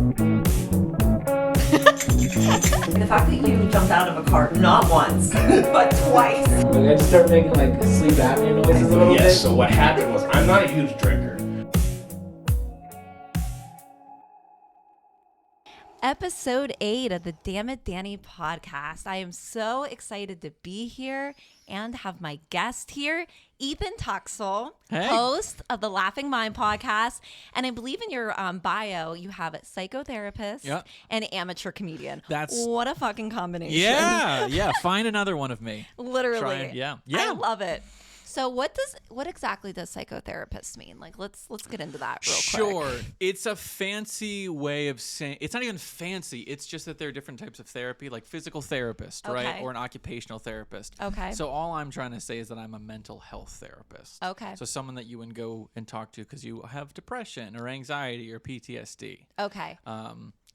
The fact that you jumped out of a car not once, but twice. Like I just started making like sleep apnea noises a little bit. Yes, so what happened was I'm not a huge drinker. Episode 8 of the Dammit Danii podcast. I am so excited to be here and have my guest here, Ethan Tuxill, host of the Laughing Mind podcast. And I believe in your bio, you have a psychotherapist and amateur comedian. What a fucking combination. Yeah. Find another one of me. Literally. Yeah. I love it. So what exactly does psychotherapist mean? Like, let's get into that real quick. Sure. It's a fancy way of saying, it's not even fancy. It's just that there are different types of therapy, like physical therapist, right? Or an occupational therapist. Okay. So all I'm trying to say is that I'm a mental health therapist. Okay. So someone that you would go and talk to because you have depression or anxiety or PTSD. Okay.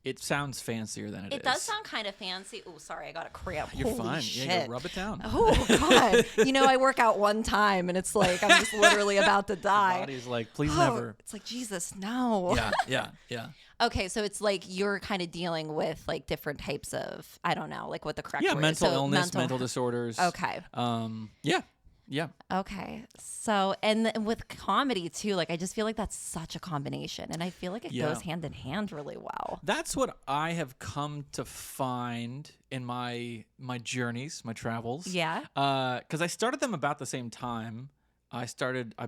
It sounds fancier than it is. It does sound kind of fancy. Oh, sorry, I got a cramp. You're Holy fine. shit. Yeah, you rub it down. Oh, God. I work out one time, and it's like I'm just literally about to die. Your body's like, please never. It's like, Jesus, no. Yeah. Okay, so it's like you're kind of dealing with like different types of, I don't know, like what the correct word is. Mental illness, mental disorders. Okay. Yeah. Okay. So, and with comedy too, like I just feel like that's such a combination, and I feel like it goes hand in hand really well. That's what I have come to find in my journeys, my travels. Yeah. Because I started them about the same time. I've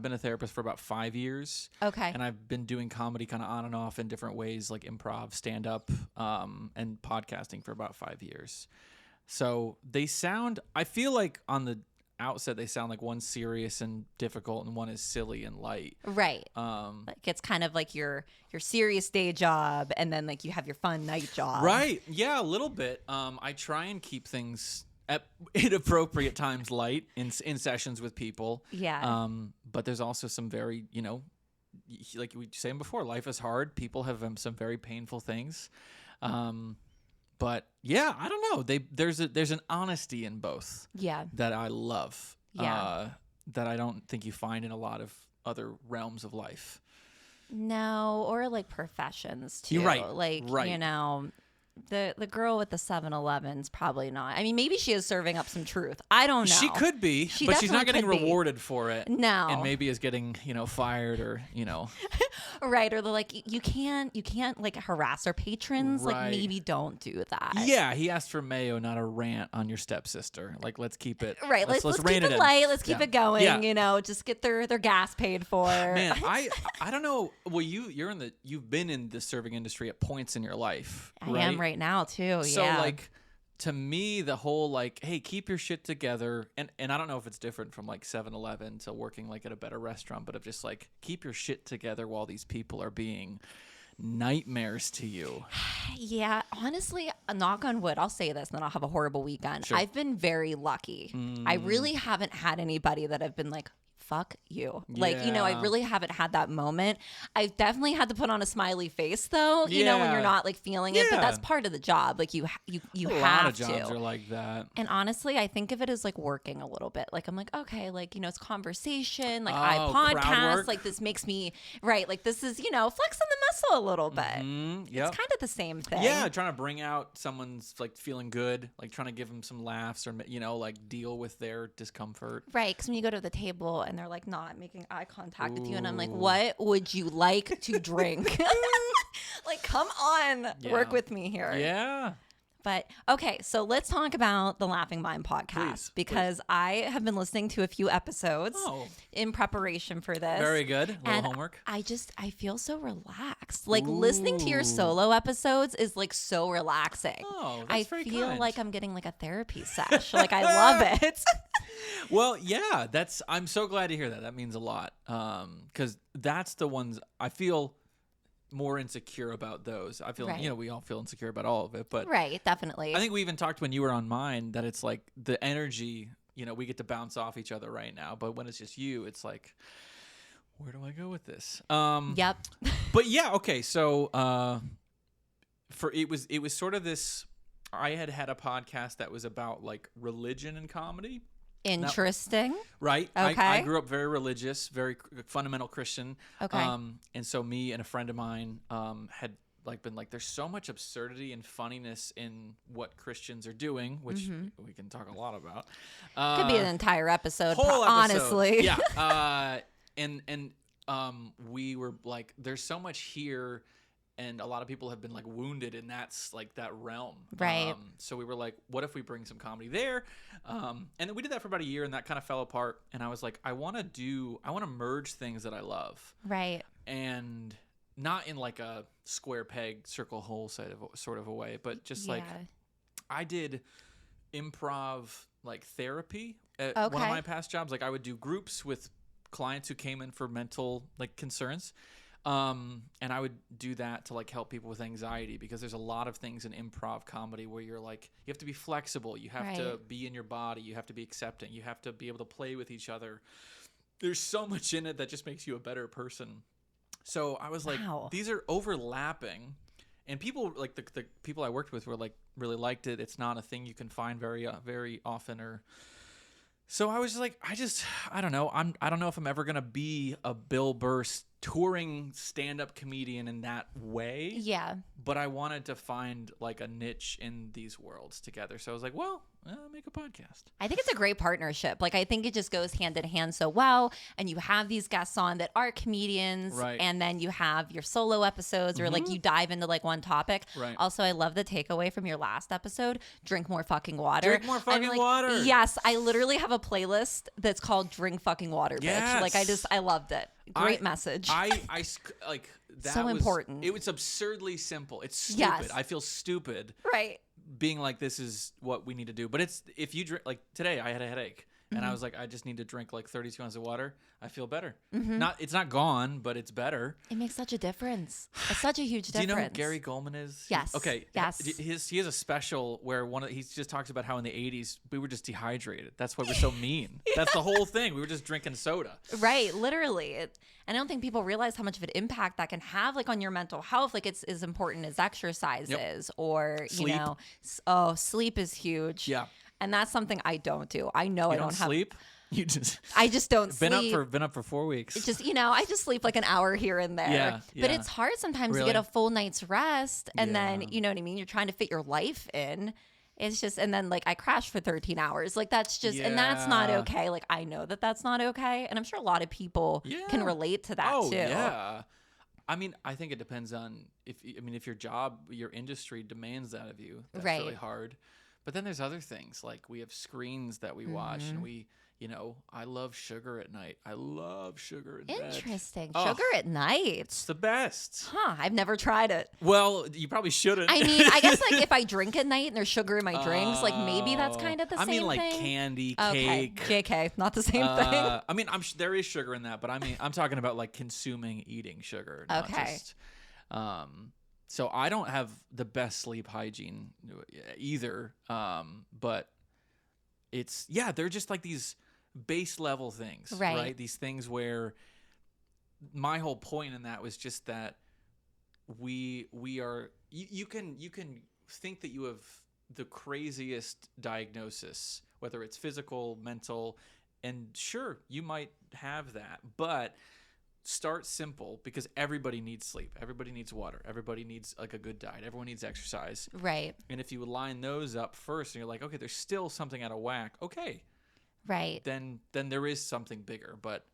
been a therapist for about 5 years. Okay. And I've been doing comedy kind of on and off in different ways, like improv, stand-up, and podcasting for about 5 years. So I feel like on the outset they sound like one's serious and difficult and one is silly and light. Right. Like it's kind of like your serious day job and then like you have your fun night job. Right. Yeah, a little bit. I try and keep things at inappropriate times light in sessions with people. Yeah. But there's also some very, like we were saying before, life is hard. People have some very painful things. But yeah, I don't know. There's an honesty in both. Yeah. That I love. Yeah. That I don't think you find in a lot of other realms of life. No, or like professions too. You're right. Like, right. The girl with the 7-Eleven's probably not. I mean, maybe she is serving up some truth. I don't know. She could be, but she's not getting rewarded for it. No. And maybe is getting, fired or, Right. Or they're like, you can't like harass our patrons. Right. Like maybe don't do that. Yeah. He asked for mayo, not a rant on your stepsister. Like, let's keep it. Right. Let's rein keep it in. light. Let's keep it going. Yeah. Just get their gas paid for. Man, I don't know. Well, you've been in the serving industry at points in your life. Right? I am right now too. So yeah. like to me the whole like, hey, keep your shit together, and I don't know if it's different from like 7-Eleven to working like at a better restaurant, but of just like keep your shit together while these people are being nightmares to you. Yeah, honestly, knock on wood, I'll say this and then I'll have a horrible weekend. Sure. I've been very lucky. I really haven't had anybody that I've been like, fuck you. Like, I really haven't had that moment. I've definitely had to put on a smiley face though, when you're not like feeling it, but that's part of the job. Like you A have lot of to. jobs are like that. And honestly, I think of it as like working a little bit. Like I'm like, okay, like, it's conversation, like I crowd podcast, work. like this makes me right. Like this is, flexing the muscle a little bit. Yep. It's kind of the same thing. Yeah, trying to bring out someone's like feeling good, like trying to give them some laughs or like deal with their discomfort. Right, because when you go to the table and they're like not making eye contact with you, and I'm like, what would you like to drink? Like, come on, work with me here. Yeah. But okay, so let's talk about the Laughing Mind podcast because I have been listening to a few episodes in preparation for this. Very good. A little and homework. I feel so relaxed. Like listening to your solo episodes is like so relaxing. Oh, that's very feel kind. like I'm getting like a therapy sesh. Like I love it. Well, yeah, I'm so glad to hear that. That means a lot. Because that's the ones I feel more insecure about those. I feel, we all feel insecure about all of it, but right, definitely. I think we even talked when you were on mine that it's like the energy, we get to bounce off each other right now, but when it's just you, it's like, where do I go with this? Yep. But yeah, okay. So, it was sort of this, I had a podcast that was about like religion and comedy. Interesting. Right. Okay. I grew up very religious, very fundamental Christian. Okay. And so me and a friend of mine had like been like, there's so much absurdity and funniness in what Christians are doing, which we can talk a lot about. Could be an entire episode, Whole episode. honestly. Yeah. And we were like, there's so much here, and a lot of people have been like wounded in that realm. Right. So we were like, what if we bring some comedy there? And then we did that for about a year, and that kind of fell apart. And I was like, I want to merge things that I love. Right. And not in like a square peg, circle hole sort of a way, but just like I did improv like therapy at one of my past jobs. Like I would do groups with clients who came in for mental like concerns. And I would do that to like help people with anxiety, because there's a lot of things in improv comedy where you're like, you have to be flexible. You have to be in your body. You have to be accepting. You have to be able to play with each other. There's so much in it that just makes you a better person. So I was like, these are overlapping, and people like the people I worked with were like really liked it. It's not a thing you can find very often, or so I was just like, I don't know. I don't know if I'm ever gonna be a Bill Burr touring stand-up comedian in that way. Yeah. But I wanted to find like a niche in these worlds together. So I was like, well, make a podcast. I think it's a great partnership. Like, I think it just goes hand in hand so well. And you have these guests on that are comedians. Right. And then you have your solo episodes or like you dive into like one topic. Right. Also, I love the takeaway from your last episode. Drink more fucking water. Drink more fucking like, water. Yes. I literally have a playlist that's called Drink Fucking Water, bitch. Yes. Like, I loved it. Great message. I like that. So was important. It was absurdly simple. It's stupid. Yes. I feel stupid. Right. Being like, this is what we need to do. But it's, if you drink, like today I had a headache and I was like, I just need to drink like 32 ounces of water. I feel better. It's not gone, but it's better. It makes such a difference. It's such a huge Do difference. you know who Gary Goldman is? Yes. Okay. Yes. He has a special where he just talks about how in the 80s we were just dehydrated. That's why we're so mean. That's the whole thing. We were just drinking soda. Right, literally. And I don't think people realize how much of an impact that can have, like, on your mental health. Like, it's as important as exercise is, or Sleep. you know, sleep is huge. Yeah. And that's something I don't do. I know You I don't don't have sleep? You just I just don't been sleep. up for 4 weeks. It's just, I just sleep like an hour here and there. Yeah, But yeah. it's hard sometimes Really? to get a full night's rest. And then, Yeah. you know what I mean? You're trying to fit your life in. It's just, and then like I crashed for 13 hours. Like that's just, and that's not Yeah. okay. Like I know that that's not okay. And I'm sure a lot of people can Yeah. relate to that too. Yeah. I mean, I think it depends on if your job, your industry demands that of you. That's Right. really hard. But then there's other things, like we have screens that we watch, and we, I love sugar at night. I love sugar in bed. Interesting. Oh. Sugar at night. It's the best. Huh. I've never tried it. Well, you probably shouldn't. I mean, I guess like if I drink at night and there's sugar in my drinks, like maybe that's kind of the same thing. I mean, like candy, Okay. cake. JK, not the same thing. I mean, there is sugar in that, but I mean, I'm talking about like eating sugar. Not Okay. Just, so I don't have the best sleep hygiene either. But they're just like these base level things, right? These things where my whole point in that was just that we are, you can think that you have the craziest diagnosis, whether it's physical, mental, and sure, you might have that, but start simple, because everybody needs sleep, everybody needs water, everybody needs like a good diet, everyone needs exercise. Right. And if you line those up first and you're like, okay, there's still something out of whack, okay, Right. then there is something bigger. But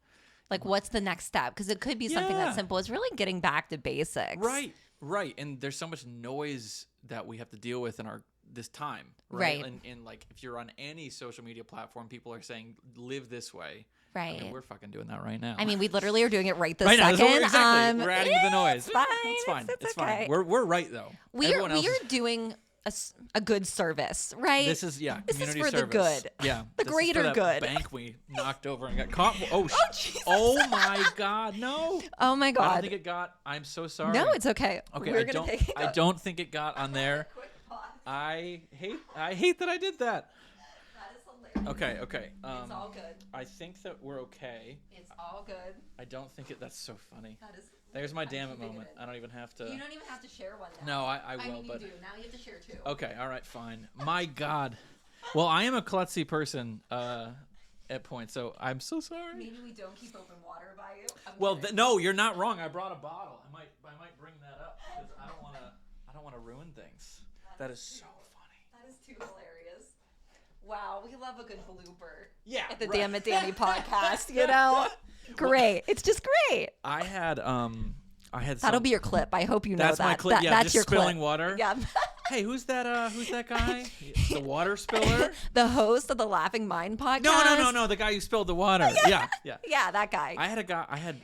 Like, what's the next step? Because it could be something Yeah. that simple. It's really getting back to basics. right, and there's so much noise that we have to deal with in this time, Right. And like, if you're on any social media platform, people are saying live this way. Right. I mean, we're fucking doing that right now. I mean, we literally are doing it right this right now, second. exactly. We're adding to the noise. It's fine. It's fine. It's fine. okay. We're right though. Everyone else We is- are doing a good service, right? This is This is community for the service. good. Yeah, The this is greater for that good. Bank we knocked over and got caught. Oh, Jesus. oh my God, no! Oh my I don't God. think it got. I'm so sorry. No, it's okay. okay. We're gonna take it. I don't think it got on there. I hate that I did that. That is hilarious. Okay. It's all good. I think that we're okay. It's all good. I don't think it. That's so funny. That is. There's my damn it keeping it moment. in. I don't even have to. You don't even have to share one now. No, I will. mean, but you do. Now you have to share two. okay, all right, fine. My God. Well, I am a klutzy person at points, so I'm so sorry. Maybe we don't keep open water by you. I'm Well, kidding. no, you're not wrong. I brought a bottle. I might bring that up because I don't want to. doing things. That is so funny. That is too hilarious. Wow, we love a good blooper. Yeah, At the right. Dammit Danii podcast, you know? Great. It's just great. I had That'll be your clip. I hope you know That's that. my clip. Yeah, that's just your spilling clip. water. Yeah. Hey, who's that guy? The water spiller? The host of the Laughing Mind podcast. No. The guy who spilled the water. Yeah. Yeah, that guy. I had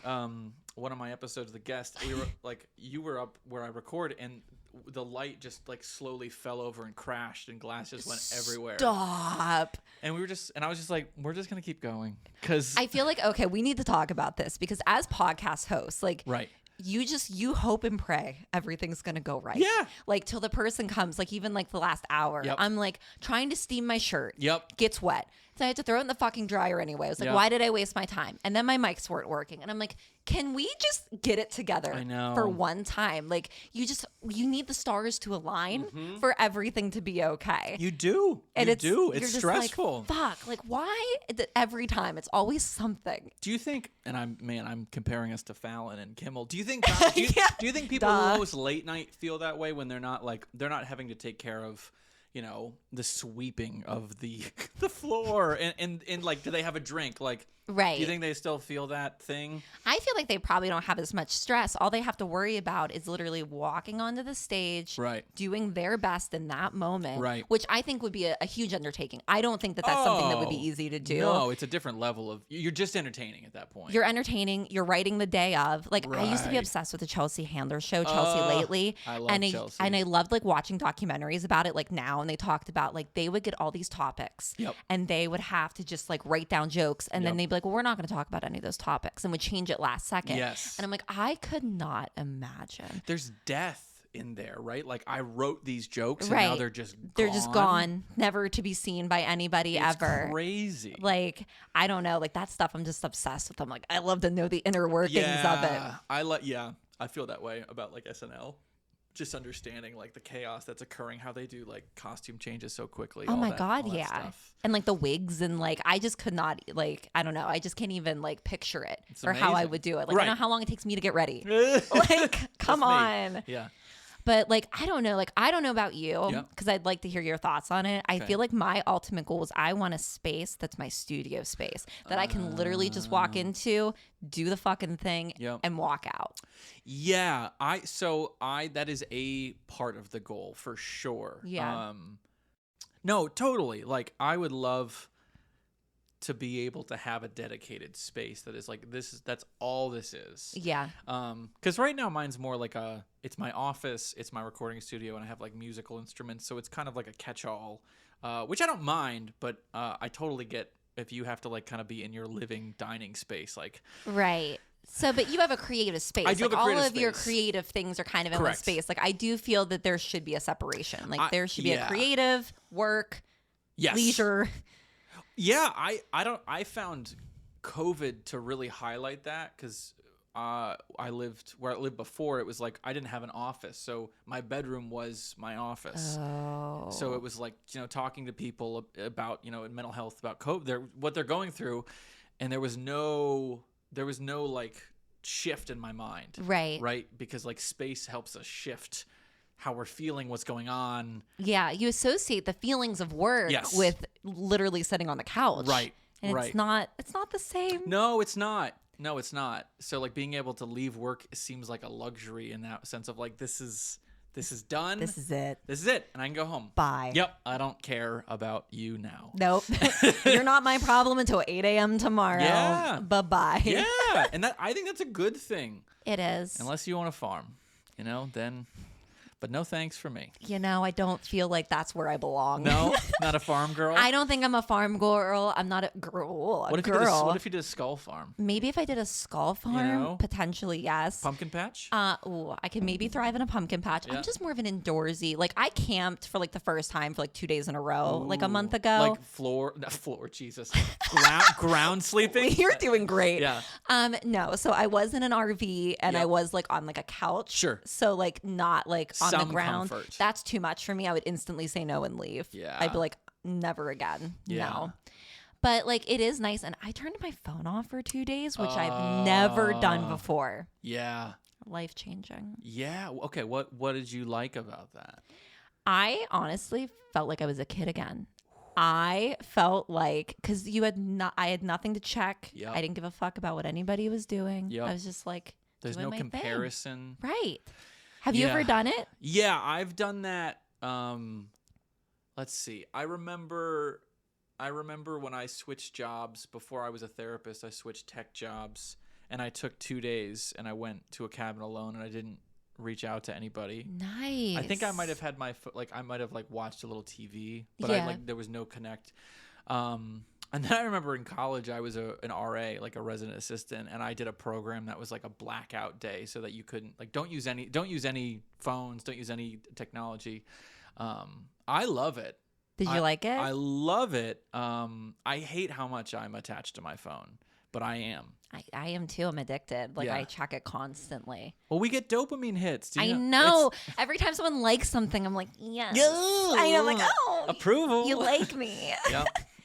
one of my episodes, the guest, we were like, you were up where I record, and the light just like slowly fell over and crashed, and glass just went everywhere. Stop. And I was just like, we're just gonna keep going, because I feel like, okay, we need to talk about this because as podcast hosts, like, right. you hope and pray everything's gonna go right. Yeah. Like till the person comes, like even like the last hour, Yep. I'm like trying to steam my shirt. Yep. Gets wet. So I had to throw it in the fucking dryer anyway. I was like, Yep. why did I waste my time? And then my mics weren't working. And I'm like, can we just get it together I know. for one time? Like you need the stars to align for everything to be okay. You do. And It's you're just stressful. Like, fuck. Like why every time it's always something? Do you think? And I'm comparing us to Fallon and Kimmel. Do you think? Yeah. Do you think people Duh. who host late night feel that way when they're not having to take care of, the sweeping of the the floor and like, do they have a drink? Like, Right. Do you think they still feel that thing? I feel like they probably don't have as much stress. All they have to worry about is literally walking onto the stage, Right. doing their best in that moment, Right. which I think would be a huge undertaking. I don't think that that's something that would be easy to do. No, it's a different level of. You're just entertaining at that point. You're entertaining. You're writing the day of. Like I used to be Right. obsessed with the Chelsea Handler show, Chelsea Lately. I love Chelsea. And I loved like watching documentaries about it. Like now, and they talked about like they would get all these topics, Yep. and they would have to just like write down jokes, and then Yep. they'd be like, "Well, we're not going to talk about any of those topics," and would change it last second. Yes. And I'm like, I could not imagine. There's death in there, right? Like I wrote these jokes, and Right. now they're just They're just gone, never to be seen by anybody It's ever. crazy. Like I don't know, like that stuff. I'm just obsessed with. I'm like, I love to know the inner workings of it. I feel that way about like SNL. Just understanding like the chaos that's occurring, how they do like costume changes so quickly. Oh all my that- God, all that yeah. stuff. And like the wigs and like I just could not like I don't know. I just can't even like picture it It's or how I amazing. would do it. Like I Right. know how long it takes me to get ready. Like come That's me. on. Yeah. But like I don't know. Like I don't know about you Yep. because I'd like to hear your thoughts on it. I Okay. feel like my ultimate goal is I want a space that's my studio space that I can literally just walk into, do the fucking thing, Yep. and walk out. Yeah, that is a part of the goal for sure. Yeah. No, totally. Like I would love to be able to have a dedicated space that is like that's all this is. Yeah. Because right now mine's more like it's my office, it's my recording studio, and I have like musical instruments, so it's kind of like a catch-all, which I don't mind, but I totally get if you have to like kind of be in your living dining space, like Right. So, but you have a creative space. I do like have a creative all of your space. creative things are kind of in one Correct. space. Like I do feel that there should be a separation. Like there should be a yeah. creative, work, yes. leisure. Yeah, I found COVID to really highlight that because I lived where I lived before. It was like I didn't have an office, so my bedroom was my office. Oh. So it was like talking to people about mental health, about COVID, what they're going through, and there was no like shift in my mind, Right. because like space helps us shift how we're feeling, what's going on. Yeah. You associate the feelings of work Yes. with literally sitting on the couch. Right. And right. it's not the same. No, it's not. No, it's not. So like being able to leave work seems like a luxury in that sense of like this is done. This is it. This is it, and I can go home. Bye. Yep, I don't care about you now. Nope. You're not my problem until 8 a.m. tomorrow. Yeah. Bye-bye. Yeah, and I think that's a good thing. It is. Unless you own a farm, then. But no thanks for me. I don't feel like that's where I belong. No, not a farm girl. I don't think I'm a farm girl. I'm not a girl. What if you did a skull farm? Maybe if I did a skull farm, potentially yes. Pumpkin patch? I could maybe thrive in a pumpkin patch. Yeah. I'm just more of an indoorsy. Like I camped for like the first time for like 2 days in a row, like a month ago. Like floor, Jesus, ground sleeping. You're doing great. Yeah. No. So I was in an RV and Yep. I was like on like a couch. Sure. So like not like on Some the ground. comfort. That's too much for me. I would instantly say no and leave. Yeah. I'd be like, never again. Yeah. No. But like it is nice. And I turned my phone off for 2 days, which I've never done before. Yeah. life-changing. Yeah. Okay. What did you like about that? I honestly felt like I was a kid again. I felt like, because I had nothing to check. Yep. I didn't give a fuck about what anybody was doing. Yep. I was just like, There's doing no my thing. comparison. Right. Have you ever done it? Yeah, I've done that. Let's see. I remember when I switched jobs before I was a therapist. I switched tech jobs, and I took 2 days, and I went to a cabin alone, and I didn't reach out to anybody. Nice. I think I might have had I might have watched a little TV, but there was no connect. And then I remember in college I was an RA, like a resident assistant, and I did a program that was like a blackout day, so that you couldn't don't use any phones, don't use any technology. I love it. Did you like it? I love it. I hate how much I'm attached to my phone, but I am. I am too. I'm addicted. Like, Yeah. I check it constantly. Well, we get dopamine hits. Do you I know? know. Every time someone likes something, I'm like, yes. Yeah. I know. I'm like, oh, Approval. You like me.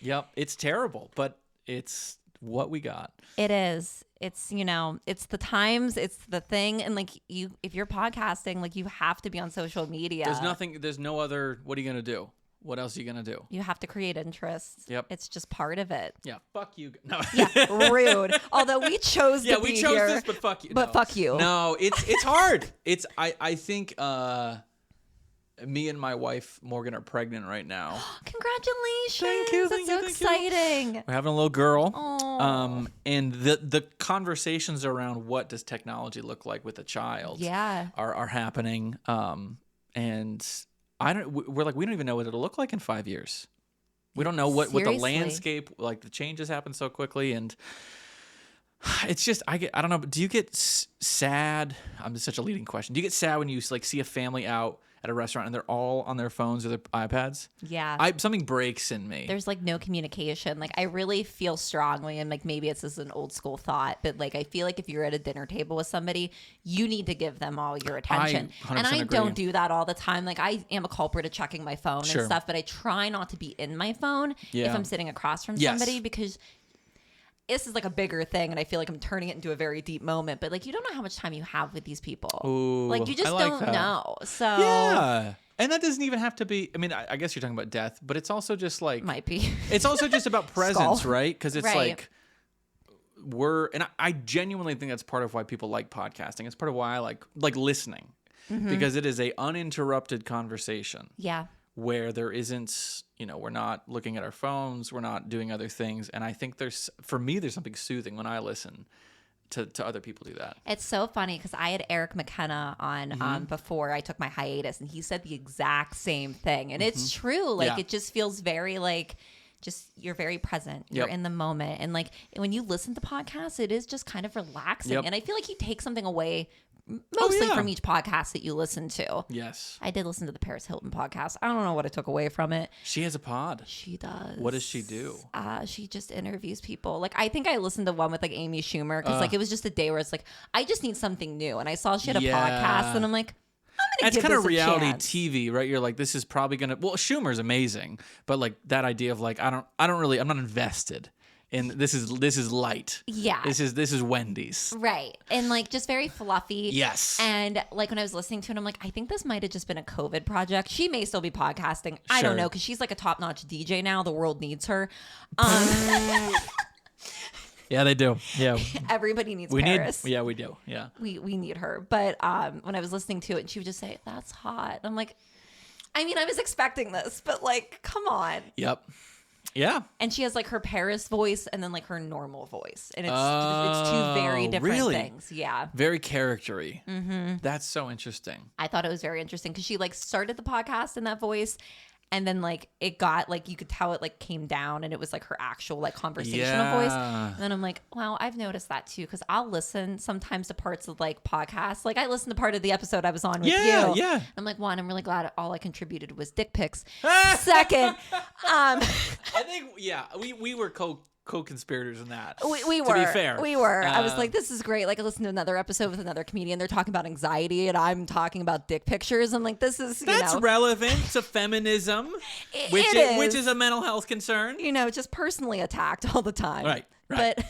Yep. It's terrible, but it's what we got. It is. It's, it's the times, it's the thing. And like if you're podcasting, like you have to be on social media. There's no other, what are you going to do? What else are you going to do? You have to create interest. Yep. It's just part of it. Yeah. Fuck you. No. Yeah. Rude. Although we chose to be we chose here, this, but fuck you. But No. fuck you. No, it's hard. I think me and my wife Morgan are pregnant right now. Congratulations. Thank you, That's thank so you, thank you. exciting. We're having a little girl. Aw. And the conversations around what does technology look like with a child Yeah. are happening. And we're like, we don't even know what it'll look like in 5 years. We don't know what the Seriously. landscape, like the changes happen so quickly. And it's just, I don't know, but do you get sad? It's such a leading question. Do you get sad when you see a family out at a restaurant and they're all on their phones or their iPads? Yeah. Something breaks in me. There's no communication. Like, I really feel strongly, and maybe it's just an old school thought, but I feel like if you're at a dinner table with somebody, you need to give them all your attention. I 100% and I agree. don't do that all the time. Like, I am a culprit of checking my phone Sure. and stuff, but I try not to be in my phone Yeah. if I'm sitting across from Yes. somebody, because this is a bigger thing, and I feel like I'm turning it into a very deep moment, but you don't know how much time you have with these people. Ooh, you just I like don't that. know. So Yeah. And that doesn't even have to be, I guess you're talking about death, but it's also just might be. it's also just about presence, Skull. right? Because it's Right. I genuinely think that's part of why people like podcasting. It's part of why I like listening, because it is a uninterrupted conversation Yeah. where there isn't, we're not looking at our phones, we're not doing other things. And I think there's something soothing when I listen to other people do that. It's so funny because I had Eric McKenna on before I took my hiatus, and he said the exact same thing. And it's true. Yeah. It just feels very just you're very present. You're Yep. in the moment. And when you listen to podcasts, it is just kind of relaxing. Yep. And I feel like you take something away mostly yeah. from each podcast that you listen to. Yes. I did listen to the Paris Hilton podcast. I don't know what I took away from it. She has a pod. She does. What does she do? She just interviews people. I think I listened to one with Amy Schumer because it was just a day where it's I just need something new. And I saw she had a Yeah. podcast, and I'm like, I'm gonna That's give kind this of a reality chance. TV, right? You're like, this is probably gonna. Well, Schumer's amazing, but that idea of I'm not invested in this. Is light. Yeah. This is Wendy's. Right. And just very fluffy. Yes. And when I was listening to it, I'm like, I think this might have just been a COVID project. She may still be podcasting. I Sure. don't know, because she's a top-notch DJ now. The world needs her. Yeah, they do. Yeah, Everybody needs we Paris. need. Yeah, we do. Yeah. We need her. But when I was listening to it, she would just say, "That's hot." I'm like, I was expecting this, but come on. Yep. Yeah. And she has her Paris voice and then her normal voice, and it's two very different really? things. Yeah. Very charactery. Mm-hmm. That's so interesting. I thought it was very interesting because she started the podcast in that voice, and then it got you could tell it came down, and it was her actual conversational voice. And then I'm like, wow, I've noticed that too, because I'll listen sometimes to parts of podcasts. I listened to part of the episode I was on with you. Yeah. I'm like, one, I'm really glad all I contributed was dick pics. Second, I think we were co-conspirators in that. we were. To be fair, we were. I was like, this is great. I listened to another episode with another comedian. They're talking about anxiety, and I'm talking about dick pictures. I'm like, this is that's relevant to feminism, It which is. is a mental health concern. just personally attacked all the time. Right. Right. But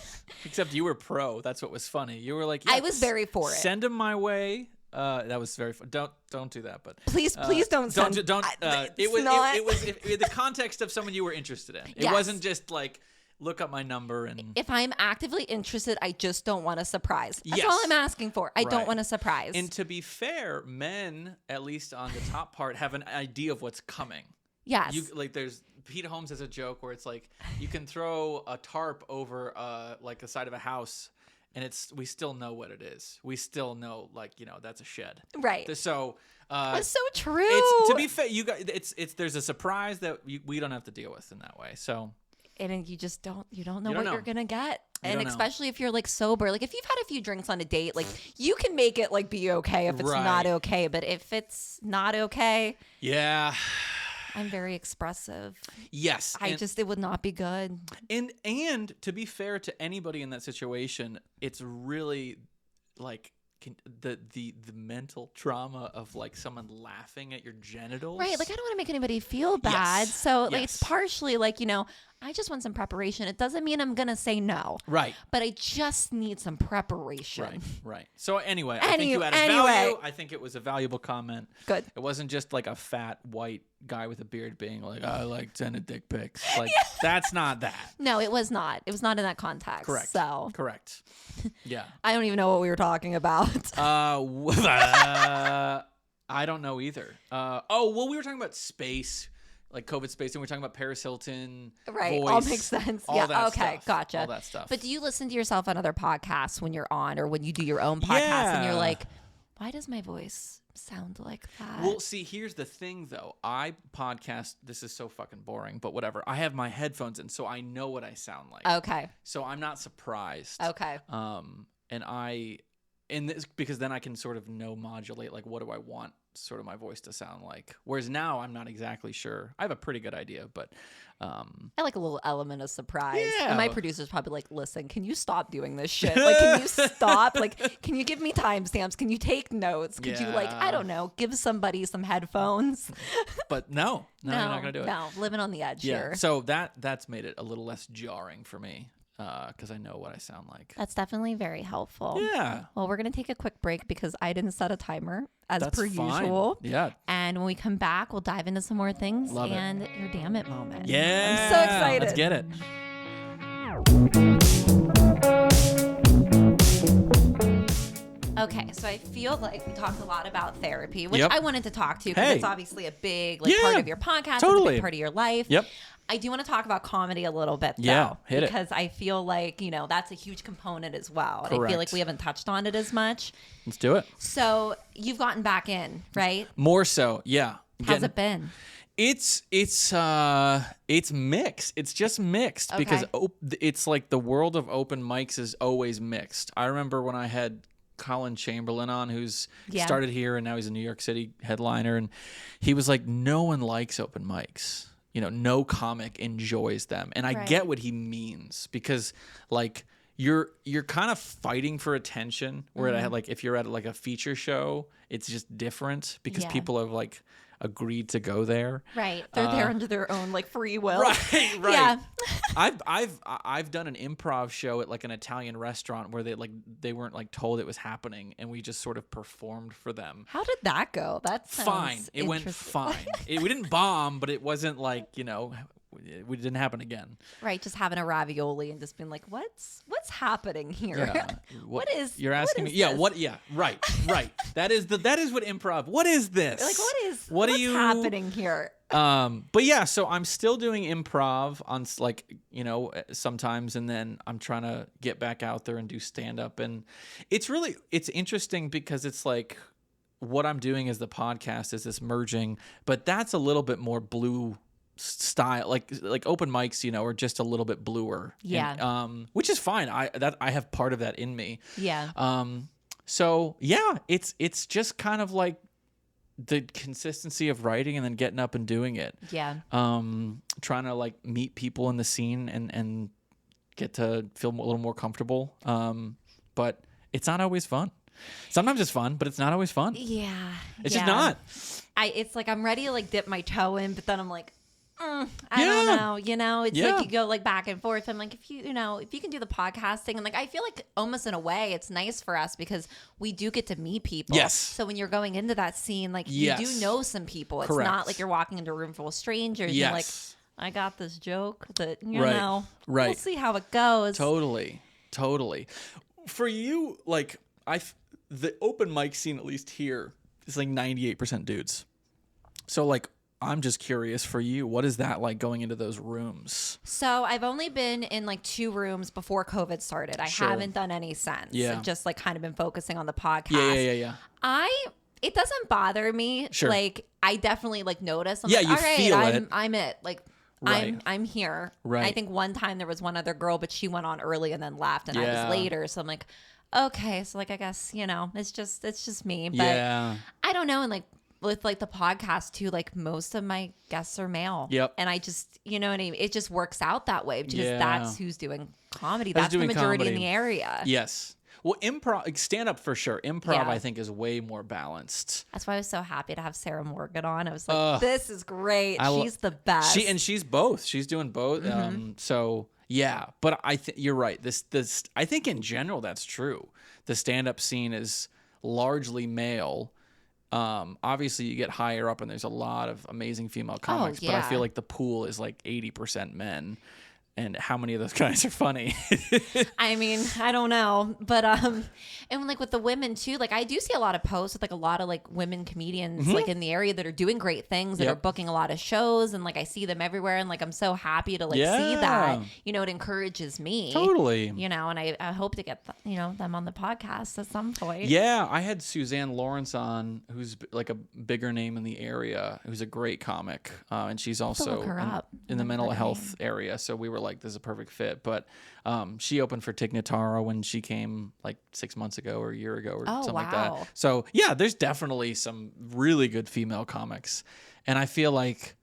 Except you were pro. That's what was funny. You were like, I was very for it. Send them my way. That was very fun. Don't do that. But please don't send. It was the context of someone you were interested in. It Yes. wasn't just like look up my number and. If I'm actively interested, I just don't want a surprise. That's Yes. all I'm asking for. I don't Right. want a surprise. And to be fair, men, at least on the top part, have an idea of what's coming. yes. There's Pete Holmes has a joke where it's like you can throw a tarp over like the side of a house, and we still know what it is. We still know that's a shed. Right. So That's so true. it's to be fair, you guys, it's there's a surprise that we don't have to deal with in that way. So. And you just don't know You don't what know. you're gonna get. And don't know. especially if you're like sober, like if you've had a few drinks on a date, like you can make it like be okay if it's not Right. okay. But if it's not okay, Yeah. I'm very expressive. Yes. It would not be good. And to be fair to anybody in that situation, it's really like the mental trauma of like someone laughing at your genitals. Right. Like I don't want to make anybody feel bad. Yes. So like Yes. it's partially like, I just want some preparation. It doesn't mean I'm gonna say no. Right. But I just need some preparation. Right. So anyway, I think you added value. I think it was a valuable comment. Good. It wasn't just like a fat white guy with a beard being like, I like sending dick pics. Like that's not that. No, it was not. It was not in that context. Correct. So Correct. Yeah. I don't even know what we were talking about. I don't know either. Well, we were talking about space, like COVID space, and we were talking about Paris Hilton. Right. Voice, All makes sense. all Yeah. that Okay. stuff, Gotcha. All that stuff. But do you listen to yourself on other podcasts when you're on or when you do your own podcast and you're Yeah. like, why does my voice sound like that? Well, see, here's the thing, though. I podcast. This is so fucking boring, but whatever. I have my headphones in, so I know what I sound like. Okay. So I'm not surprised. Okay. And this because then I can sort of modulate like what do I want sort of my voice to sound like. Whereas now I'm not exactly sure. I have a pretty good idea, but I like a little element of surprise. Yeah. And my producer's probably like, listen, can you stop doing this shit? Like, can you stop? Like, can you give me timestamps? Can you take notes? Could you like, I don't know, give somebody some headphones? but no, you're not gonna do it. No, living on the edge here. So that's made it a little less jarring for me because I know what I sound like. That's definitely very helpful. Yeah. Well, we're going to take a quick break because I didn't set a timer as That's per fine. usual. Yeah. And when we come back, we'll dive into some more things Love it. and your damn it moment. Yeah. I'm so excited. Let's get it. Okay, so I feel like we talked a lot about therapy, which Yep. I wanted to talk to because Hey. it's obviously a big like Yeah, part of your podcast, it's a totally. big part of your life. Yep. I do want to talk about comedy a little bit, though, Yeah, hit it. because I feel like that's a huge component as well. And I feel Correct. like we haven't touched on it as much. Let's do it. So you've gotten back in, right? More so, yeah. How's it been? It's mixed. It's just mixed because it's like the world of open mics is always mixed. I remember when I had Colin Chamberlain on, who's started here and now he's a New York City headliner, and he was like, no one likes open mics. No comic enjoys them. And I get what he means because like you're kind of fighting for attention where if you're at like a feature show, it's just different because people have like agreed to go there. Right. They're there under their own like free will. Right. Yeah. I've done an improv show at like an Italian restaurant where they weren't like told it was happening and we just sort of performed for them. How did that go? That sounds Fine. It went interesting. fine. We didn't bomb, but it wasn't like, it didn't happen again. Right, just having a ravioli and just being like, what's happening here? Yeah. What is You're asking what me? is Yeah, this? what yeah, right. That is what improv. What is this? Like what's are you happening here? But yeah, so I'm still doing improv on like, sometimes, and then I'm trying to get back out there and do stand up, and it's interesting because it's like what I'm doing as the podcast is this merging, but that's a little bit more blue style, like open mics, are just a little bit bluer. Yeah. And, which is fine. I have part of that in me. Yeah. So yeah, it's just kind of like the consistency of writing and then getting up and doing it. Yeah. Trying to like meet people in the scene and get to feel a little more comfortable. But it's not always fun. Sometimes it's fun, but it's not always fun. Yeah. It's just not. It's like I'm ready to like dip my toe in, but then I'm like, I don't know. It's like you go like back and forth. I'm like, if you can do the podcasting, and like I feel like almost in a way it's nice for us because we do get to meet people. Yes. So when you're going into that scene, like Yes. you do know some people. It's Correct. not like you're walking into a room full of strangers. Yes. And you're like, I got this joke that Right. we'll see how it goes. Totally. For you, like the open mic scene, at least here, is like 98% dudes. So like, I'm just curious for you, what is that like going into those rooms? So I've only been in like 2 rooms before COVID started. I Sure. haven't done any since. Yeah. I've just like kind of been focusing on the podcast. Yeah. It doesn't bother me. Sure. Like I definitely like notice. I'm Yeah, like, you all right, feel it. I'm it. Like Right. I'm here. Right. I think one time there was one other girl, but she went on early and then left, and I Yeah. was later. So I'm like, okay, so like I guess it's just me. But Yeah. I don't know, and like with like the podcast too, like most of my guests are male. Yep. And I just what I mean? It just works out that way because Yeah. that's who's doing comedy. Who's That's the doing majority in comedy. the area. Yes. Well, improv, stand up for sure. Improv, Yeah. I think, is way more balanced. That's why I was so happy to have Sarah Morgan on. I was like, Ugh. this is great. I She's the best. She's both. She's doing both. So yeah, but I think you're right. This I think in general that's true. The stand up scene is largely male. Obviously you get higher up and there's a lot of amazing female comics, but I yeah. feel like the pool is like 80% men. And how many of those guys are funny? I mean, I don't know, but and like with the women too, like I do see a lot of posts with like a lot of like women comedians like in the area that are doing great things, that Yep. are booking a lot of shows, and like I see them everywhere, and like I'm so happy to like see Yeah. that. It encourages me. Totally. And I hope to get them on the podcast at some point. Yeah, I had Suzanne Lawrence on, who's like a bigger name in the area, who's a great comic, and she's also look her up. in the I've mental heard her health area. So we were like, this is a perfect fit. But she opened for Tig Notaro when she came like 6 months ago or a year ago or something like wow. that. So yeah, there's definitely some really good female comics, and I feel like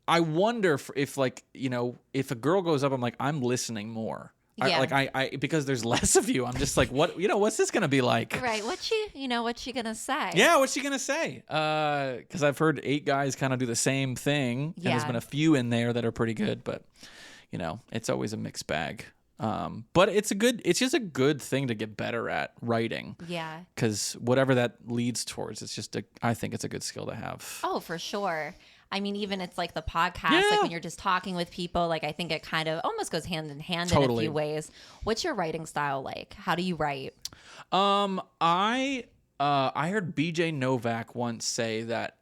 I wonder if like if a girl goes up, I'm like, I'm listening more. Yeah. I because there's less of you. I'm just like, what's this gonna be like? Right. What's she gonna say? Yeah, what's she gonna say? Because I've heard 8 guys kind of do the same thing, and there's Yeah. been a few in there that are pretty good, but it's always a mixed bag. But it's just a good thing to get better at writing. Yeah. Because whatever that leads towards, I think it's a good skill to have. Oh, for sure. I mean, even it's like the podcast, Yeah. like when you're just talking with people, like I think it kind of almost goes hand in hand in a Totally. few ways. What's your writing style like? How do you write? I heard BJ Novak once say that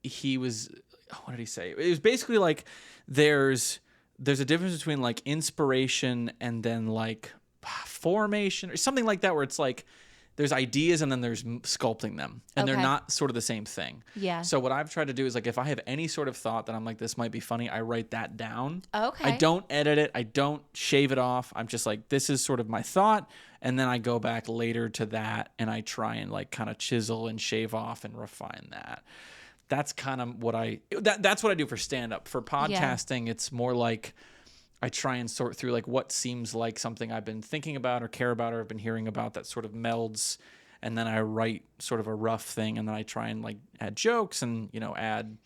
he was, what did he say? It was basically like there's a difference between like inspiration and then like formation or something like that, where it's like there's ideas and then there's sculpting them, and they're Okay. not sort of the same thing. Yeah. So what I've tried to do is like if I have any sort of thought that I'm like, this might be funny, I write that down. Okay. I don't edit it. I don't shave it off. I'm just like, this is sort of my thought. And then I go back later to that and I try and like kind of chisel and shave off and refine that. That's kind of what that's what I do for stand up. For podcasting, It's more like I try and sort through like what seems like something I've been thinking about or care about or have been hearing about that sort of melds. And then I write sort of a rough thing, and then I try and like add jokes and, add,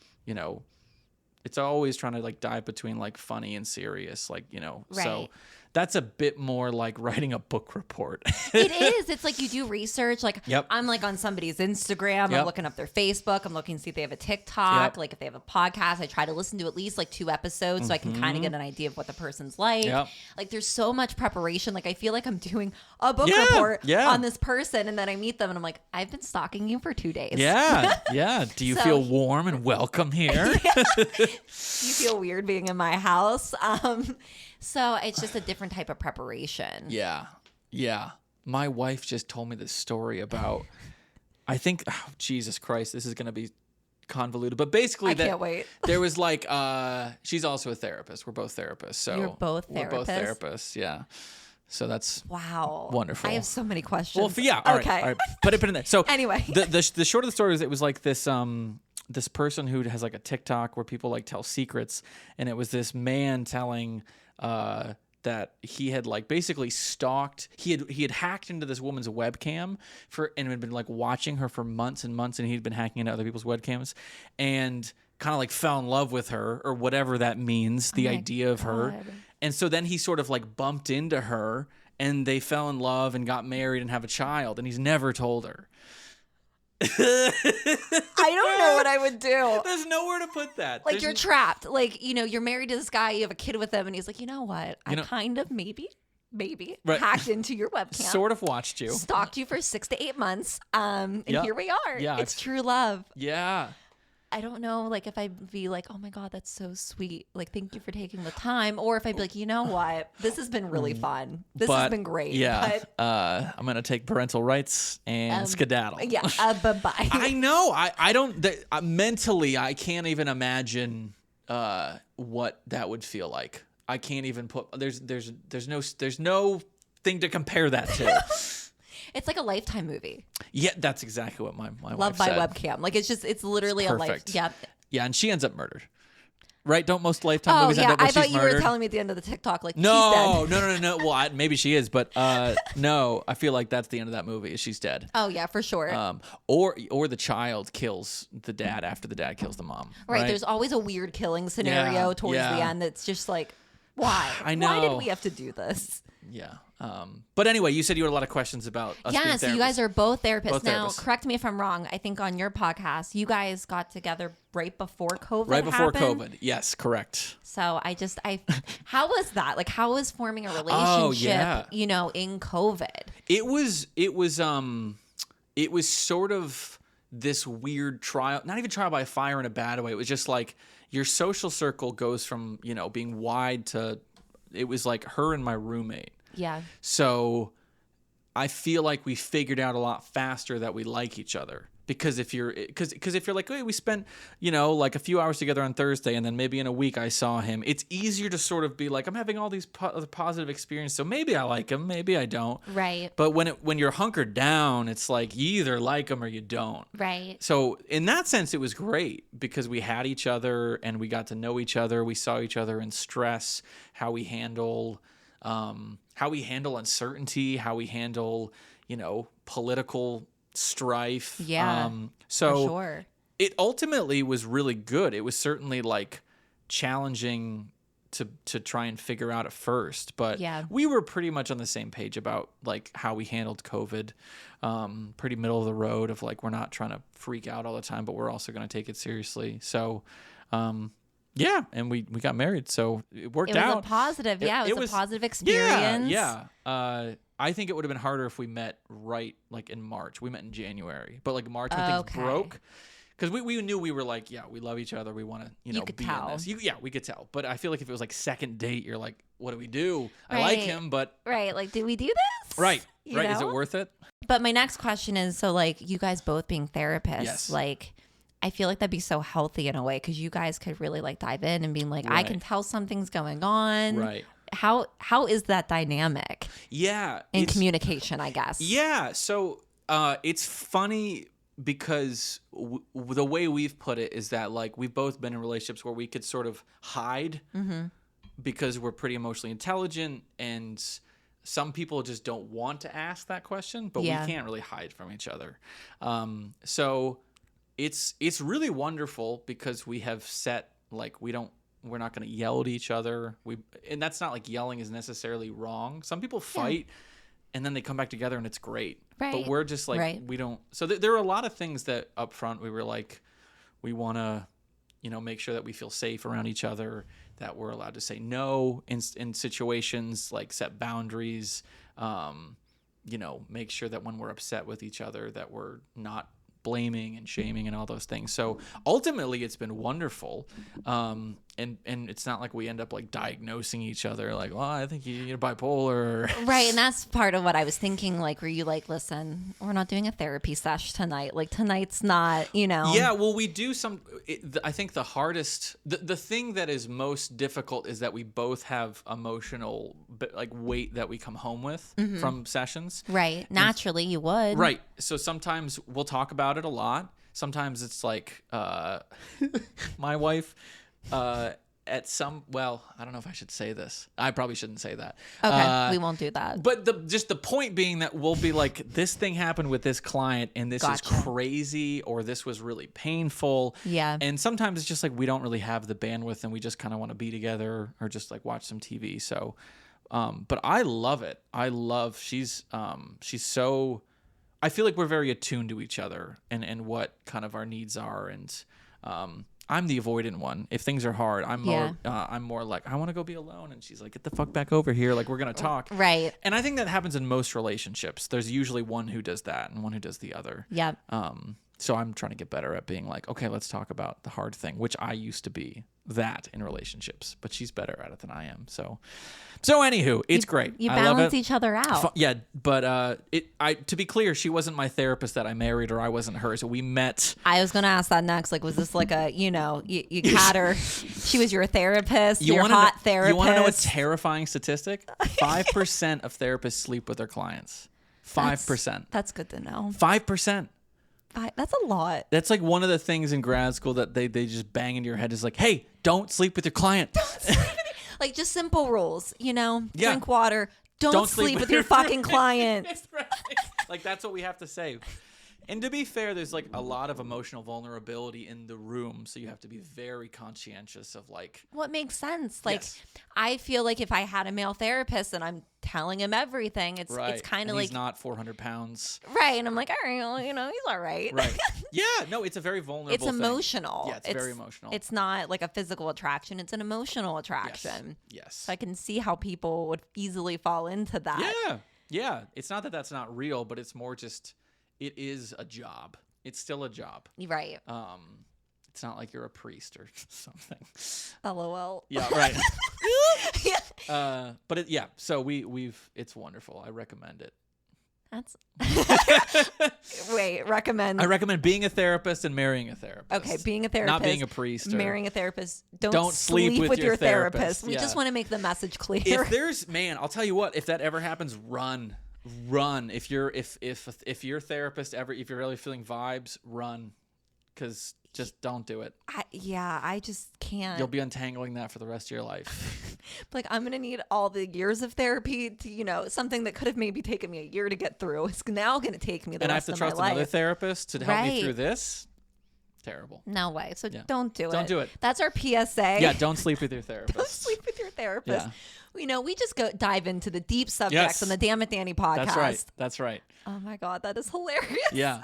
it's always trying to like dive between like funny and serious, like, so Right. that's a bit more like writing a book report. It is. It's like you do research. Like Yep. I'm like on somebody's Instagram. Yep. I'm looking up their Facebook. I'm looking to see if they have a TikTok. Yep. Like if they have a podcast, I try to listen to at least like 2 episodes so I can kind of get an idea of what the person's like. Yep. Like there's so much preparation. Like I feel like I'm doing a book Yeah, report yeah. on this person, and then I meet them and I'm like, I've been stalking you for 2 days. Yeah. Do you So- feel warm and welcome here? You feel weird being in my house. So it's just a different type of preparation. Yeah. My wife just told me this story about, I think, Jesus Christ, this is going to be convoluted, but basically I can't wait. there was like, she's also a therapist. We're both therapists. So You're both We're both therapists? therapists. Yeah. So that's Wow. Wonderful. I have so many questions. Well, yeah. All right. Okay. All right. Put it in there. So Anyway. the short of the story is it was like this this person who has like a TikTok where people like tell secrets, and it was this man telling that he had like basically stalked. He had hacked into this woman's webcam and had been like watching her for months and months, and he'd been hacking into other people's webcams and kind of like fell in love with her or whatever that means, the my idea of her. God. And so then he sort of like bumped into her and they fell in love and got married and have a child, and he's never told her. I don't know what I would do. There's nowhere to put that. Like, you're trapped. Like, you know, you're married to this guy, you have a kid with him, and he's like, you know what? I kind of maybe Right. hacked into your webcam. Sort of watched you. Stalked you for 6 to 8 months. And here we are. Yeah, it's true love. Yeah. I don't know, like, if I'd be like, oh my God, that's so sweet. Like, thank you for taking the time. Or if I'd be like, you know what? This has been really fun. This has been great. Yeah. But, I'm going to take parental rights and skedaddle. yeah. Bye-bye. I know. I don't, mentally, I can't even imagine what that would feel like. I can't even put, there's no thing to compare that to. It's like a Lifetime movie. Yeah, that's exactly what my Love wife by said. webcam. Like, it's literally a life. Perfect. Yeah. Yeah, and she ends up murdered. Right? Don't most Lifetime movies end up where I thought she's you murdered? were telling me at the end of the TikTok, like, No, she's dead. no. Well, maybe she is, but no. I feel like that's the end of that movie. Is she's dead. Oh yeah, for sure. Or the child kills the dad after the dad kills the mom. Right. There's always a weird killing scenario towards the end that's just like, why? I know. Why did we have to do this? Yeah. But anyway, you said you had a lot of questions about us being Yeah, so you guys therapists. are both therapists. Both Now, therapists. correct me if I'm wrong. I think on your podcast, you guys got together right before COVID Right before happened. COVID. Yes, correct. So how was that? Like, how was forming a relationship, yeah. you know, in COVID? It was sort of this weird trial, not even trial by fire in a bad way. It was just like your social circle goes from, you know, being wide to, it was like her and my roommate. Yeah. So I feel like we figured out a lot faster that we like each other. Because if you're like, hey, we spent, you know, like a few hours together on Thursday, and then maybe in a week I saw him, it's easier to sort of be like, I'm having all these positive experiences, so maybe I like him, maybe I don't. Right. But when you're hunkered down, it's like you either like him or you don't. Right. So in that sense, it was great because we had each other and we got to know each other. We saw each other in stress, how we handle uncertainty, how we handle, you know, political strife. Yeah, so for sure. It ultimately was really good. It was certainly like challenging to try and figure out at first, but Yeah. we were pretty much on the same page about like how we handled COVID. Pretty middle of the road of like, we're not trying to freak out all the time, but we're also going to take it seriously. So, yeah, and we got married, so it worked out. It was a positive, it was a positive experience. Yeah. I think it would have been harder if we met right like in March. We met in January, but like March when things broke, because we knew we were like, yeah, we love each other. We want to, you know, could be tell. in this. Yeah, we could tell. But I feel like if it was like second date, you're like, what do we do? I like him, but Right, like, did we do this? right. You Is know? it worth it? But my next question is, so like, you guys both being therapists, Yes. like, I feel like that'd be so healthy in a way because you guys could really like dive in and being like, I Right. can tell something's going on. Right. How is that dynamic Yeah. in it's- communication, I guess? Yeah, so it's funny because the way we've put it is that like we've both been in relationships where we could sort of hide because we're pretty emotionally intelligent, and some people just don't want to ask that question, but Yeah. we can't really hide from each other. So it's really wonderful because we have set like we're not going to yell at each other. And that's not like yelling is necessarily wrong. Some people fight and then they come back together and it's great. Right. But we're just like, Right. we don't. So there are a lot of things that up front we were like, we want to, you know, make sure that we feel safe around each other, that we're allowed to say no in situations, like set boundaries, you know, make sure that when we're upset with each other that we're not blaming and shaming and all those things. So ultimately it's been wonderful. And it's not like we end up like diagnosing each other like, well, I think you're bipolar. Right, and that's part of what I was thinking. Like, were you like, listen, we're not doing a therapy sesh tonight. Like, tonight's not, you know. Yeah, well, we do I think the hardest, the thing that is most difficult is that we both have emotional like weight that we come home with from sessions. Right, naturally you would. Right. So sometimes we'll talk about it a lot. Sometimes it's like my wife at some, well, I don't know if I should say this. I probably shouldn't say that. Okay, we won't do that. But just the point being that we'll be like, this thing happened with this client and this is crazy, or this was really painful. Yeah. And sometimes it's just like we don't really have the bandwidth and we just kind of want to be together or just like watch some TV. So, but I love it. She's so, I feel like we're very attuned to each other and what kind of our needs are. And I'm the avoidant one. If things are hard, I'm more like, I want to go be alone. And she's like, get the fuck back over here. Like, we're going to talk. Right. And I think that happens in most relationships. There's usually one who does that and one who does the other. Yeah. So I'm trying to get better at being like, okay, let's talk about the hard thing, which I used to be that in relationships, but she's better at it than I am. So anywho, it's great. You I love balance it. each other out. Yeah, but to be clear, she wasn't my therapist that I married, or I wasn't hers. So we met. I was going to ask that next. Like, was this like a, you had her, she was your therapist, your hot therapist. You want to know a terrifying statistic? 5% of therapists sleep with their clients. 5%. That's good to know. 5%. That's a lot. That's like one of the things in grad school that they just bang into your head is like, hey, don't sleep with your client. Like, just simple rules, Yeah. Drink water. Don't sleep with your fucking client. That's right. Like, that's what we have to say. And to be fair, there's like a lot of emotional vulnerability in the room, so you have to be very conscientious of like what makes sense. Like, yes. I feel like if I had a male therapist and I'm telling him everything, it's kind of like he's not 400 pounds, right? And I'm like, all right, well, he's all right. Right? Yeah. No, it's a very vulnerable. It's emotional. Yeah, it's very emotional. It's not like a physical attraction. It's an emotional attraction. Yes. So I can see how people would easily fall into that. Yeah. Yeah. It's not that that's not real, but it's more just. It is a job. It's still a job. Right. It's not like you're a priest or something. LOL. Yeah, right. But so it's wonderful. I recommend it. That's wait, recommend. I recommend being a therapist and marrying a therapist. Okay, being a therapist. Not being a priest. Marrying a therapist. Don't sleep with your therapist. We just want to make the message clear. If there's I'll tell you what, if that ever happens, run. If your therapist if you're really feeling vibes, run, because just don't do it. I just can't. You'll be untangling that for the rest of your life. Like, I'm gonna need all the years of therapy to something that could have maybe taken me a year to get through. It's now gonna take me the rest of my life. And I have to trust another therapist to help me through this. Terrible. No way. So don't do it. Don't do it. That's our PSA. Yeah, don't sleep with your therapist. Don't sleep with your therapist. Yeah. We just dive into the deep subjects on the Dammit Danii podcast. That's right. Oh my God, that is hilarious. Yeah.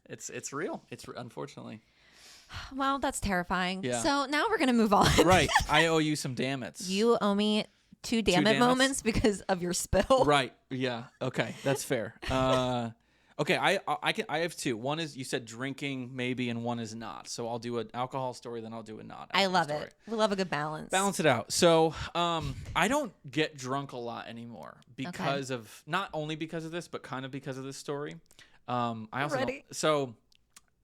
It's real. It's unfortunately. Well, that's terrifying. Yeah. So now we're going to move on. Right. I owe you some dammits. You owe me two dammit moments because of your spill. Right. Yeah. Okay. That's fair. Okay, I have two. One is you said drinking maybe, and one is not. So I'll do an alcohol story, then I'll do a not. I love story. it. We love a good balance. Balance it out. So I don't get drunk a lot anymore because of not only because of this, but kind of because of this story. I also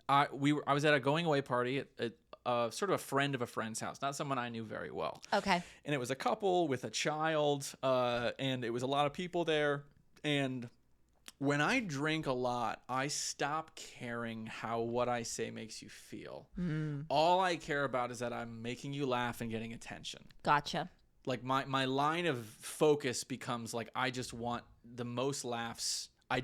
I was at a going away party at sort of a friend of a friend's house, not someone I knew very well. Okay. And it was a couple with a child, and it was a lot of people there, and when I drink a lot, I stop caring how what I say makes you feel. All I care about is that I'm making you laugh and getting attention. Gotcha. Like my line of focus becomes like, I just want the most laughs. I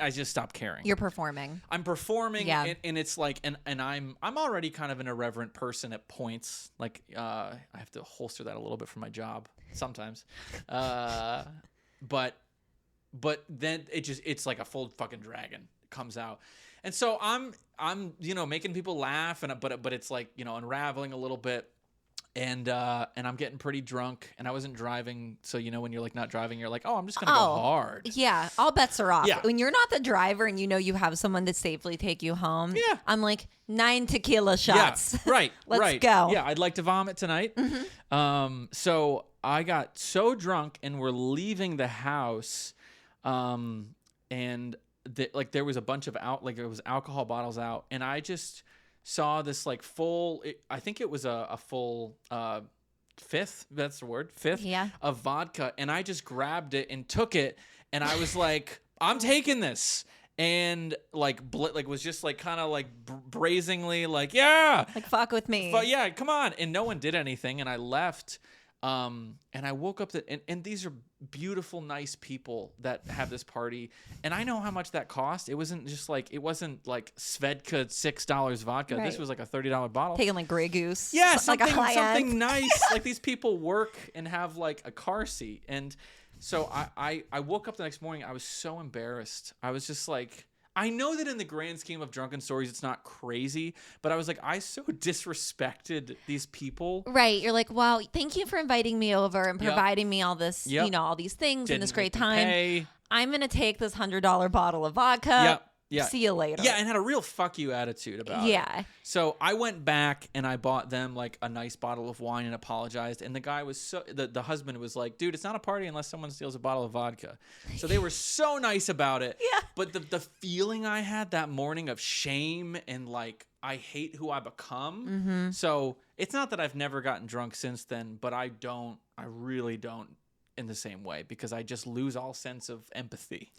just stop caring. You're performing. I'm performing, and it's like, and I'm already kind of an irreverent person at points. Like I have to holster that a little bit for my job sometimes, but then it's like a full fucking dragon comes out. And so I'm making people laugh, but it's like, unraveling a little bit, and I'm getting pretty drunk, and I wasn't driving. So, when you're like not driving, you're like, oh, I'm just going to go hard. Yeah. All bets are off. Yeah. When you're not the driver and you have someone to safely take you home. Yeah. I'm like 9 tequila shots. Yeah. Right. Let's go. Yeah. I'd like to vomit tonight. Mm-hmm. So I got so drunk, and we're leaving the house. And there was a bunch of there was alcohol bottles out, and I just saw this like I think it was a full fifth, that's the word, fifth of vodka, and I just grabbed it and took it, and I was like, I'm taking this. and like was just like kind of like brazenly like, yeah, Like, fuck with me. but yeah, come on. And no one did anything, and I left. And I woke up and these are beautiful, nice people that have this party, and I know how much that cost. It wasn't like Svedka $6 vodka. Right. This was like a $30 bottle. Taking like Grey Goose. Yeah, like a high something end. nice. Like these people work and have like a car seat, and so I woke up the next morning. I was so embarrassed. I was just like, I know that in the grand scheme of drunken stories, it's not crazy, but I was like, I so disrespected these people. Right. You're like, wow, thank you for inviting me over and providing me all this, all these things and this great time. Pay. I'm going to take this $100 bottle of vodka. Yeah. See you later. Yeah, and had a real fuck you attitude about it. Yeah. So I went back and I bought them like a nice bottle of wine and apologized. And the guy was the husband was like, dude, it's not a party unless someone steals a bottle of vodka. So they were so nice about it. Yeah. But the feeling I had that morning of shame and like, I hate who I become. Mm-hmm. So it's not that I've never gotten drunk since then, but I really don't in the same way because I just lose all sense of empathy.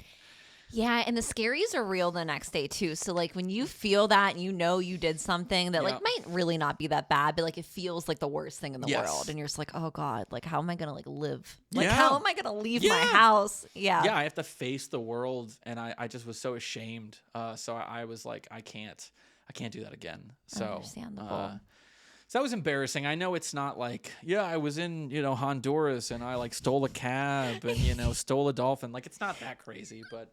Yeah, and the scaries are real the next day too. So like when you feel that and you know you did something that like might really not be that bad, but like it feels like the worst thing in the world, and you're just like, oh god, like how am I gonna like live? Like how am I gonna leave my house? Yeah, yeah, I have to face the world, and I just was so ashamed. So I was like, I can't do that again. So understandable. So that was embarrassing. I know it's not like, yeah, I was in, Honduras and I like stole a cab and, stole a dolphin. Like it's not that crazy, but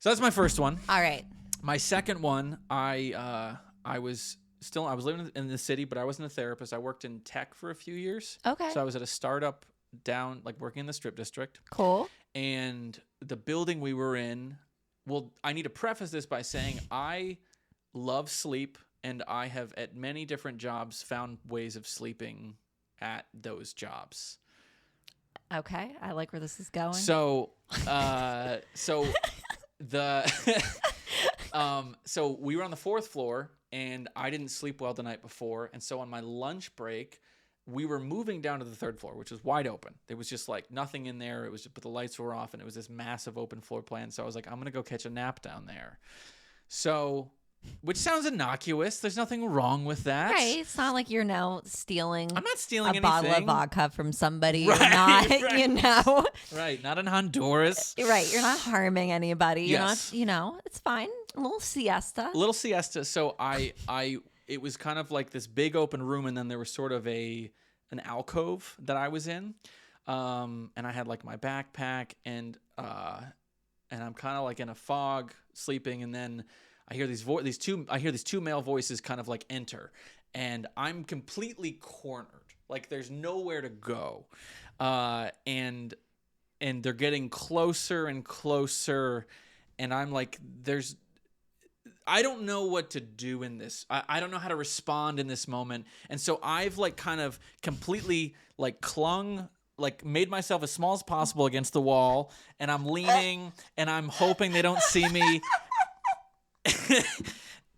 so that's my first one. All right. My second one, I was living in the city, but I wasn't a therapist. I worked in tech for a few years. Okay. So I was at a startup down, like working in the Strip District. Cool. And the building we were in, well, I need to preface this by saying I love sleep. And I have, at many different jobs, found ways of sleeping at those jobs. Okay, I like where this is going. So, so we were on the fourth floor, and I didn't sleep well the night before. And so on my lunch break, we were moving down to the third floor, which was wide open. There was just like nothing in there. It was just, but the lights were off, and it was this massive open floor plan. So I was like, I'm gonna go catch a nap down there. So. Which sounds innocuous. There's nothing wrong with that. Right. It's not like you're now stealing I'm not stealing a bottle anything. of vodka from somebody. Right, You're not, right. Right. Not in Honduras. Right. You're not harming anybody. You're Yes. not, it's fine. A little siesta. So it was kind of like this big open room, and then there was sort of an alcove that I was in. And I had like my backpack and I'm kind of like in a fog sleeping, and then I hear these two male voices kind of like enter, and I'm completely cornered. Like there's nowhere to go, and they're getting closer and closer, and I'm like, I don't know what to do in this. I don't know how to respond in this moment, and so I've like kind of completely like clung. Like made myself as small as possible against the wall, and I'm leaning, and I'm hoping they don't see me.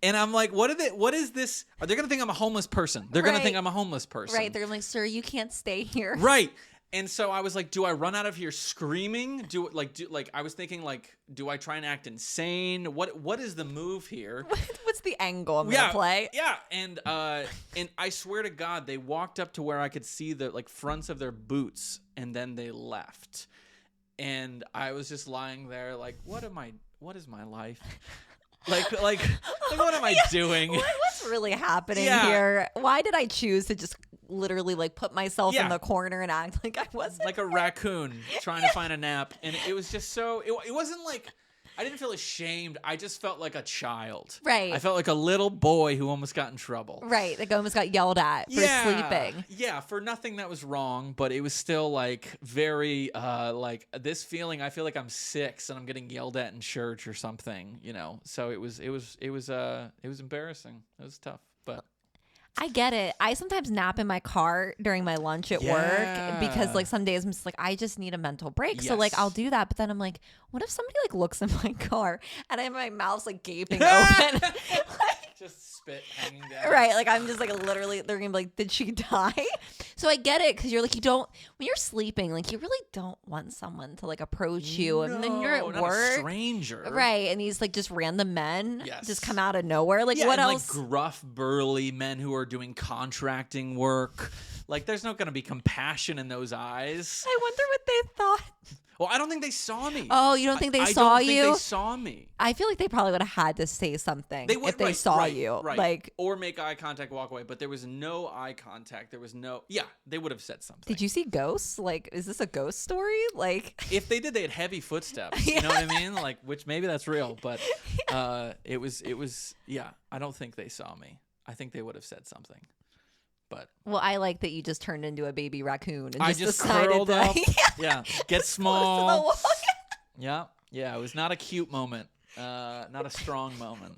And I'm like, what is this? Are they going to think I'm a homeless person? They're going to think I'm a homeless person. Right. They're like, sir, you can't stay here. Right. And so I was like, do I run out of here screaming? I was thinking like, do I try and act insane? What is the move here? What's the angle I'm going to play? Yeah. And I swear to God, they walked up to where I could see the like fronts of their boots, and then they left. And I was just lying there like, what is my life? Like what am I doing? What's really happening here? Why did I choose to just literally like put myself in the corner and act like I wasn't like a raccoon trying to find a nap? And it was just so it wasn't like I didn't feel ashamed. I just felt like a child. Right. I felt like a little boy who almost got in trouble. Right. Like almost got yelled at for sleeping. Yeah, for nothing that was wrong, but it was still like very like this feeling. I feel like I'm 6 and I'm getting yelled at in church or something, So it was embarrassing. It was tough, but I get it. I sometimes nap in my car during my lunch at work because like some days I'm just like, I just need a mental break. So like I'll do that. But then I'm like, what if somebody like looks in my car and my mouth's like gaping open? Like Just spit hanging down. Right, like I'm just like literally, they're gonna be like, did she die? So I get it, because you're like, you don't, when you're sleeping, like you really don't want someone to like approach you, and then you're at not work, a stranger, right? And these like just random men Yes. just come out of nowhere. Like Yeah, what and, else? Like gruff, burly men who are doing contracting work. Like there's not gonna be compassion in those eyes. I wonder what they thought. Well, I don't think they saw me. Oh, you don't think they I saw don't you? think they saw me. I feel like they probably would have had to say something They would, if they right, saw right, you. right. Like, or make eye contact, walk away. But there was no eye contact. There was no. Yeah, they would have said something. did you see ghosts? Like, is this a ghost story? Like, If they did, they had heavy footsteps. You know what I mean? Like, which maybe that's real, but it was. Yeah, I don't think they saw me. I think they would have said something. But well, I like that you just turned into a baby raccoon and I just just decided curled to, up. Yeah, get close to the small. wall. Yeah, yeah. It was not a cute moment. Not a strong moment.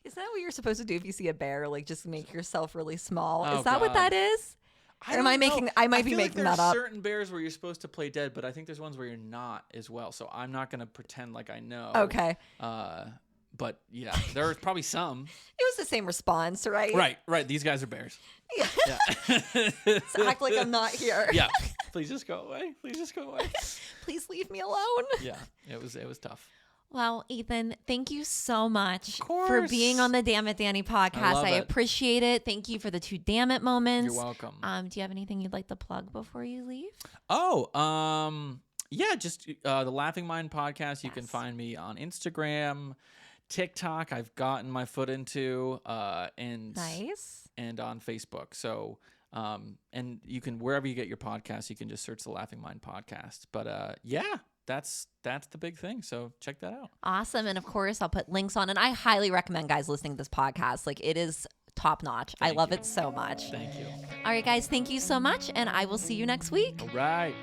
Is that what you're supposed to do if you see a bear? Like, just make yourself really small? Oh, Is that what God. that is? Or am I don't know. making? I might be feel like making there that are up. certain bears where you're supposed to play dead, but I think there's ones where you're not as well. So I'm not gonna pretend like I know. Okay. But yeah, there's probably some. It was the same response, right? Right. These guys are bears. Yeah. Yeah. So act like I'm not here. Yeah. Please just go away. Please just go away. Please leave me alone. Yeah. It was tough. Well, Ethan, thank you so much for course. being on the Dammit Danii podcast. love I it. appreciate it. Thank you for the 2 Dammit moments. You're welcome. Do you have anything you'd like to plug before you leave? Yeah, just the Laughing Mind podcast. You can Yes. find me on Instagram, TikTok. I've gotten my foot into, and Nice. and on Facebook. So, and you can, wherever you get your podcasts, you can just search the Laughing Mind podcast. But yeah, that's the big thing. So check that out. Awesome. And of course, I'll put links on. And I highly recommend guys listening to this podcast. Like, it is top notch. I Thank love you. it so much. Thank you. All right, guys, thank you so much. And I will see you next week. All right.